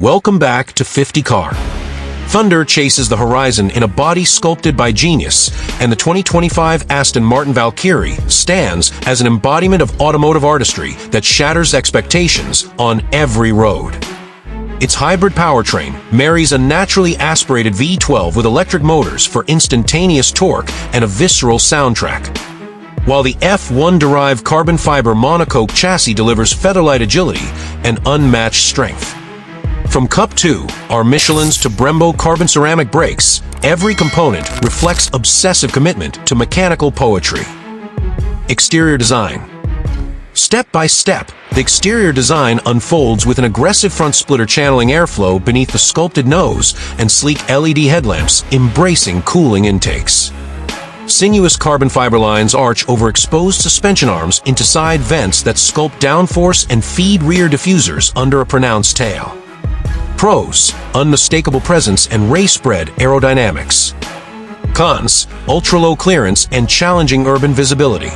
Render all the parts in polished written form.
Welcome back to 50 Car. Thunder chases the horizon in a body sculpted by genius, and the 2025 Aston Martin Valkyrie stands as an embodiment of automotive artistry that shatters expectations on every road. Its hybrid powertrain marries a naturally aspirated V12 with electric motors for instantaneous torque and a visceral soundtrack, while the F1 derived carbon fiber monocoque chassis delivers feather-light agility and unmatched strength. From Cup 2, our Michelins to Brembo carbon ceramic brakes, every component reflects obsessive commitment to mechanical poetry. Exterior design. Step by step, the exterior design unfolds with an aggressive front splitter channeling airflow beneath the sculpted nose and sleek LED headlamps embracing cooling intakes. Sinuous carbon fiber lines arch over exposed suspension arms into side vents that sculpt downforce and feed rear diffusers under a pronounced tail. Pros: unmistakable presence and race-bred aerodynamics. Cons: ultra-low clearance and challenging urban visibility.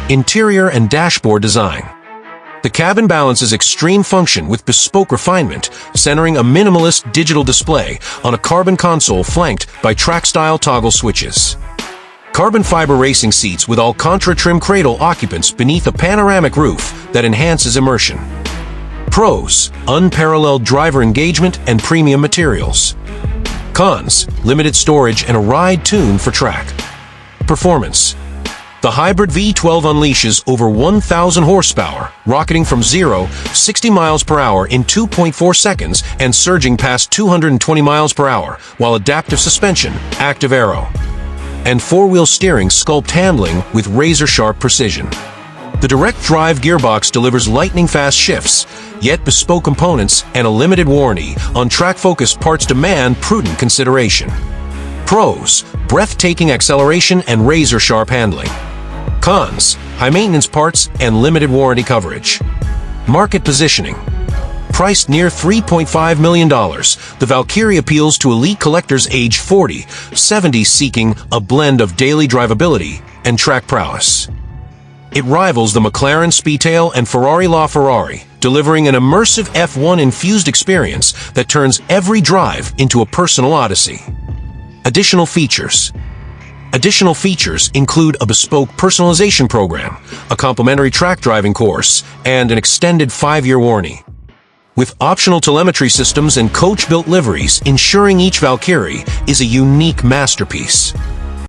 Interior and dashboard design. The cabin balances extreme function with bespoke refinement, centering a minimalist digital display on a carbon console flanked by track-style toggle switches. Carbon fiber racing seats with Alcantara trim cradle occupants beneath a panoramic roof that enhances immersion. Pros: unparalleled driver engagement and premium materials. Cons: limited storage and a ride tuned for track. Performance. The hybrid V12 unleashes over 1,000 horsepower, rocketing from 0-60 miles per hour in 2.4 seconds and surging past 220 miles per hour, while adaptive suspension, active aero, and four-wheel steering sculpt handling with razor-sharp precision. The direct drive gearbox delivers lightning-fast shifts, yet bespoke components and a limited warranty on track-focused parts demand prudent consideration. Pros: breathtaking acceleration and razor-sharp handling. Cons: high-maintenance parts and limited warranty coverage. Market positioning. Priced near $3.5 million, the Valkyrie appeals to elite collectors age 40-70 seeking a blend of daily drivability and track prowess. It rivals the McLaren Speedtail and Ferrari LaFerrari, delivering an immersive F1-infused experience that turns every drive into a personal odyssey. Additional features. Additional features include a bespoke personalization program, a complimentary track driving course, and an extended 5-year warranty, with optional telemetry systems and coach-built liveries ensuring each Valkyrie is a unique masterpiece.